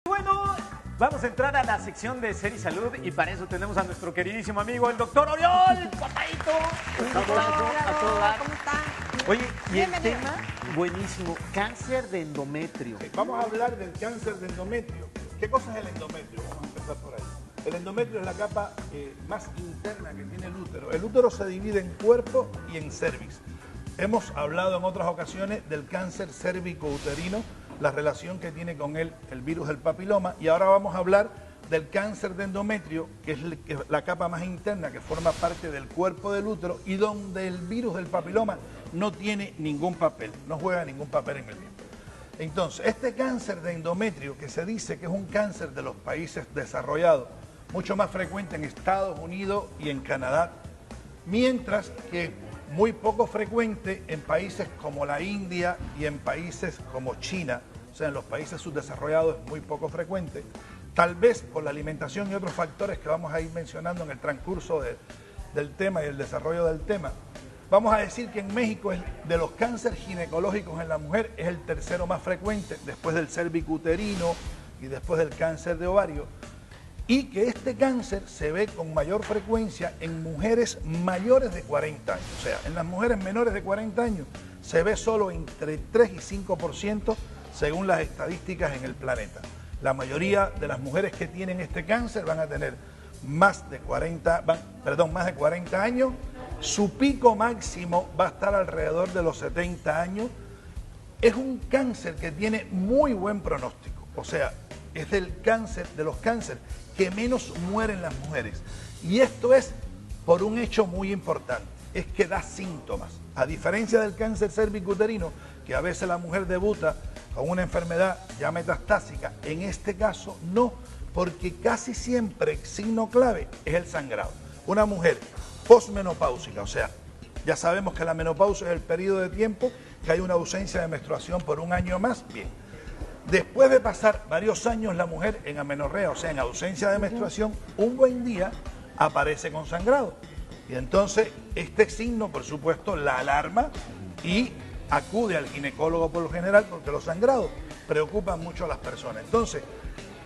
Bueno, vamos a entrar a la sección de Ser y Salud y para eso tenemos a nuestro queridísimo amigo, el doctor Oriol. ¡Papadito! ¿Cómo está? Oye, y Bienvenido. el tema buenísimo, cáncer de endometrio. Vamos a hablar del cáncer de endometrio. ¿Qué cosa es el endometrio? Vamos a empezar por ahí. El endometrio es la capa más interna que tiene el útero. El útero se divide en cuerpo y en cervix. Hemos hablado en otras ocasiones del cáncer cérvico-uterino, la relación que tiene con el virus del papiloma, y ahora vamos a hablar del cáncer de endometrio, que es la capa más interna que forma parte del cuerpo del útero y donde el virus del papiloma no tiene ningún papel, no juega ningún papel en el mismo. Entonces, este cáncer de endometrio, que se dice que es un cáncer de los países desarrollados, mucho más frecuente en Estados Unidos y en Canadá, mientras que muy poco frecuente en países como la India y en países como China, o sea, en los países subdesarrollados es muy poco frecuente, tal vez por la alimentación y otros factores que vamos a ir mencionando en el transcurso del tema y el desarrollo del tema. Vamos a decir que en México, de los cánceres ginecológicos en la mujer, es el tercero más frecuente, después del cérvico-uterino y después del cáncer de ovario, y que este cáncer se ve con mayor frecuencia en mujeres mayores de 40 años. O sea, en las mujeres menores de 40 años se ve solo entre 3 y 5% según las estadísticas en el planeta. La mayoría de las mujeres que tienen este cáncer van a tener más de 40 años. Su pico máximo va a estar alrededor de los 70 años. Es un cáncer que tiene muy buen pronóstico. O sea, es de los cánceres que menos mueren las mujeres. Y esto es por un hecho muy importante, es que da síntomas. A diferencia del cáncer cérvico-uterino, que a veces la mujer debuta con una enfermedad ya metastásica, en este caso no, porque casi siempre el signo clave es el sangrado. Una mujer posmenopáusica, o sea, ya sabemos que la menopausia es el periodo de tiempo que hay una ausencia de menstruación por un año más, bien. Después de pasar varios años la mujer en amenorrea, o sea, en ausencia de menstruación, un buen día aparece con sangrado. Y entonces este signo, por supuesto, la alarma y acude al ginecólogo por lo general porque los sangrados preocupan mucho a las personas. Entonces,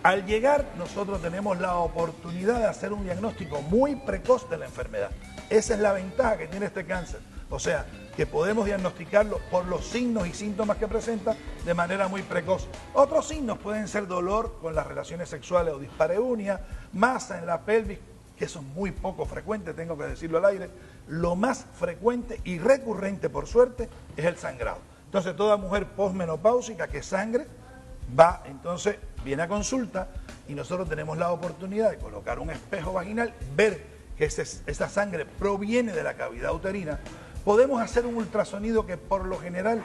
al llegar nosotros tenemos la oportunidad de hacer un diagnóstico muy precoz de la enfermedad. Esa es la ventaja que tiene este cáncer. O sea, que podemos diagnosticarlo por los signos y síntomas que presenta de manera muy precoz. Otros signos pueden ser dolor con las relaciones sexuales o dispareunia, masa en la pelvis, que eso es muy poco frecuente, tengo que decirlo al aire. Lo más frecuente y recurrente, por suerte, es el sangrado. Entonces, toda mujer posmenopáusica que sangre entonces viene a consulta y nosotros tenemos la oportunidad de colocar un espejo vaginal, ver que esa sangre proviene de la cavidad uterina. Podemos hacer un ultrasonido que por lo general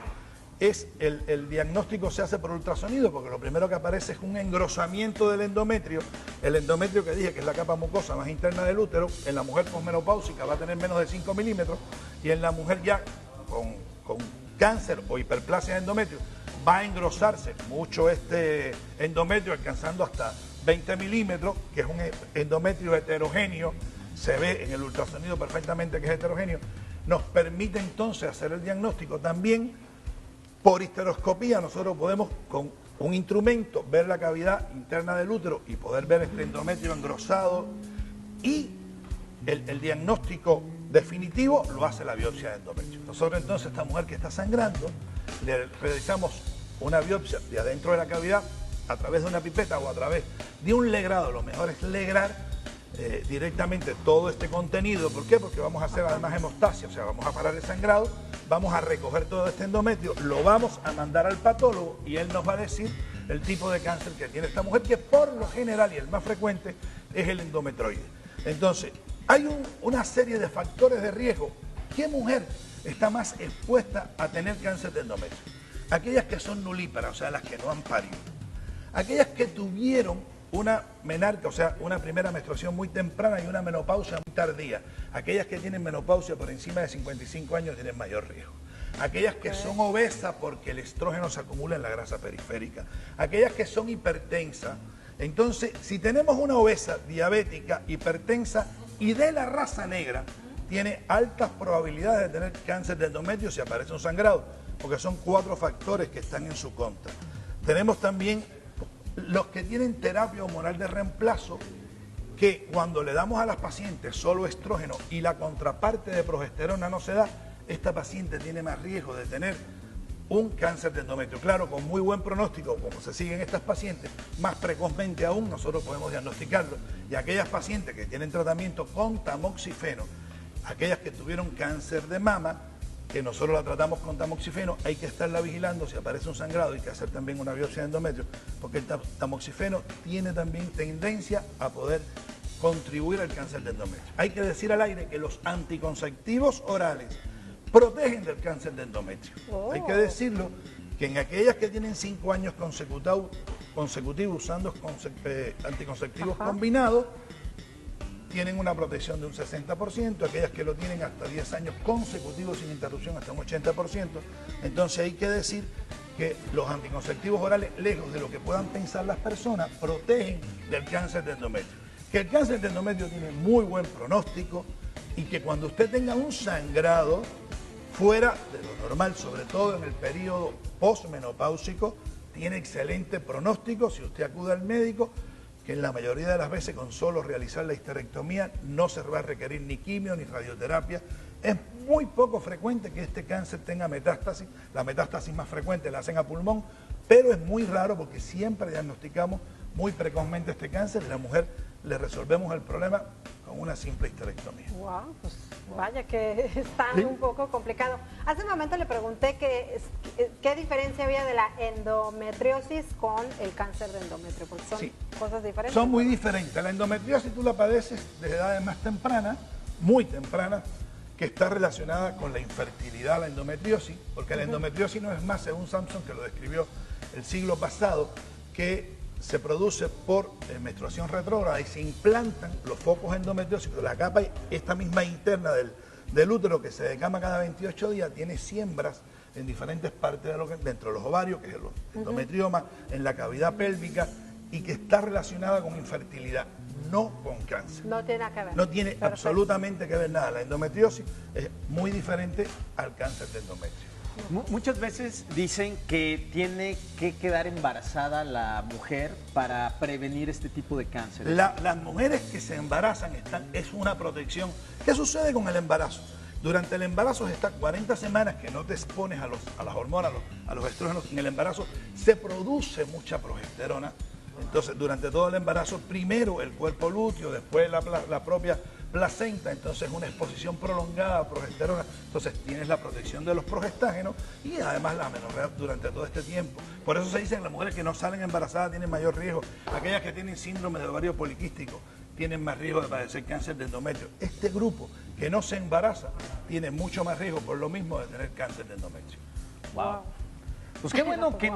el diagnóstico se hace por ultrasonido, porque lo primero que aparece es un engrosamiento del endometrio. El endometrio, que dije que es la capa mucosa más interna del útero, en la mujer posmenopáusica va a tener menos de 5 milímetros y en la mujer ya con cáncer o hiperplasia de endometrio va a engrosarse mucho este endometrio, alcanzando hasta 20 milímetros, que es un endometrio heterogéneo. Se ve en el ultrasonido perfectamente que es heterogéneo. Nos permite entonces hacer el diagnóstico. También por histeroscopía nosotros podemos con un instrumento ver la cavidad interna del útero y poder ver este endometrio engrosado, y el diagnóstico definitivo lo hace la biopsia de endometrio. Nosotros entonces, esta mujer que está sangrando, le realizamos una biopsia de adentro de la cavidad a través de una pipeta o a través de un legrado. Lo mejor es legrar directamente todo este contenido. ¿Por qué? Porque vamos a hacer además hemostasia, o sea, vamos a parar el sangrado, vamos a recoger todo este endometrio, lo vamos a mandar al patólogo y él nos va a decir el tipo de cáncer que tiene esta mujer, que por lo general y el más frecuente es el endometroide. Entonces, hay una serie de factores de riesgo. ¿Qué mujer está más expuesta a tener cáncer de endometrio? Aquellas que son nulíparas, o sea, las que no han parido. Aquellas que tuvieron una menarca, o sea, una primera menstruación muy temprana y una menopausia muy tardía. Aquellas que tienen menopausia por encima de 55 años tienen mayor riesgo. Aquellas que son obesas porque el estrógeno se acumula en la grasa periférica. Aquellas que son hipertensas. Entonces, si tenemos una obesa, diabética, hipertensa y de la raza negra, tiene altas probabilidades de tener cáncer de endometrio si aparece un sangrado, porque son 4 factores que están en su contra. Tenemos también Los que tienen terapia hormonal de reemplazo, que cuando le damos a las pacientes solo estrógeno y la contraparte de progesterona no se da, esta paciente tiene más riesgo de tener un cáncer de endometrio. Claro, con muy buen pronóstico, como se siguen estas pacientes, más precozmente aún nosotros podemos diagnosticarlo. Y aquellas pacientes que tienen tratamiento con tamoxifeno, aquellas que tuvieron cáncer de mama, que nosotros la tratamos con tamoxifeno, hay que estarla vigilando. Si aparece un sangrado, hay que hacer también una biopsia de endometrio, porque el tamoxifeno tiene también tendencia a poder contribuir al cáncer de endometrio. Hay que decir al aire que los anticonceptivos orales protegen del cáncer de endometrio. Hay que decirlo, que en aquellas que tienen 5 años consecutivos usando anticonceptivos combinados, tienen una protección de un 60%, aquellas que lo tienen hasta 10 años consecutivos sin interrupción hasta un 80%. Entonces hay que decir que los anticonceptivos orales, lejos de lo que puedan pensar las personas, protegen del cáncer de endometrio. Que el cáncer de endometrio tiene muy buen pronóstico y que cuando usted tenga un sangrado fuera de lo normal, sobre todo en el periodo postmenopáusico, tiene excelente pronóstico si usted acude al médico, que en la mayoría de las veces con solo realizar la histerectomía no se va a requerir ni quimio ni radioterapia. Es muy poco frecuente que este cáncer tenga metástasis. La metástasis más frecuente la hacen a pulmón, pero es muy raro porque siempre diagnosticamos muy precozmente este cáncer y a la mujer le resolvemos el problema con una simple histerectomía. Wow, pues vaya que está un poco complicado. Hace un momento le pregunté qué diferencia había de la endometriosis con el cáncer de endometrio, porque son cosas diferentes. Son muy diferentes. La endometriosis tú la padeces desde edades más tempranas, muy tempranas, que está relacionada con la infertilidad, la endometriosis, porque la endometriosis no es más, según Samson, que lo describió el siglo pasado, que se produce por menstruación retrógrada y se implantan los focos endometriósicos. La capa, esta misma interna del útero que se decama cada 28 días, tiene siembras en diferentes partes dentro de los ovarios, que es el endometrioma, en la cavidad pélvica, y que está relacionada con infertilidad, no con cáncer. No tiene nada que ver. No tiene absolutamente que ver nada. La endometriosis es muy diferente al cáncer de endometrio. Muchas veces dicen que tiene que quedar embarazada la mujer para prevenir este tipo de cáncer. Las mujeres que se embarazan es una protección. ¿Qué sucede con el embarazo? Durante el embarazo, estas 40 semanas que no te expones a las hormonas, a los estrógenos, en el embarazo se produce mucha progesterona. Entonces, durante todo el embarazo, primero el cuerpo lúteo, después la propia placenta, entonces una exposición prolongada a progesterona, entonces tienes la protección de los progestágenos y además la amenorrea durante todo este tiempo. Por eso se dice que las mujeres que no salen embarazadas tienen mayor riesgo. Aquellas que tienen síndrome de ovario poliquístico tienen más riesgo de padecer cáncer de endometrio. Este grupo que no se embaraza tiene mucho más riesgo por lo mismo de tener cáncer de endometrio. Wow. Pues qué bueno que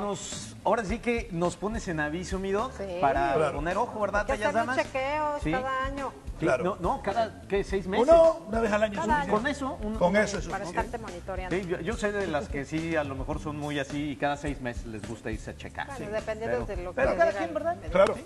ahora sí que nos pones en aviso, Mido, para poner ojo, ¿verdad? Hay que hacer los chequeos cada año. Sí, claro. No, cada, ¿qué? 6 meses. Una vez al año. Con eso. Con eso es para suficiente. estarte monitoreando. Sí, yo sé de las que sí, a lo mejor son muy así y cada 6 meses les gusta irse a checar. Bueno, dependiendo de lo que pero cada diga quien, ¿verdad? Claro. Sí.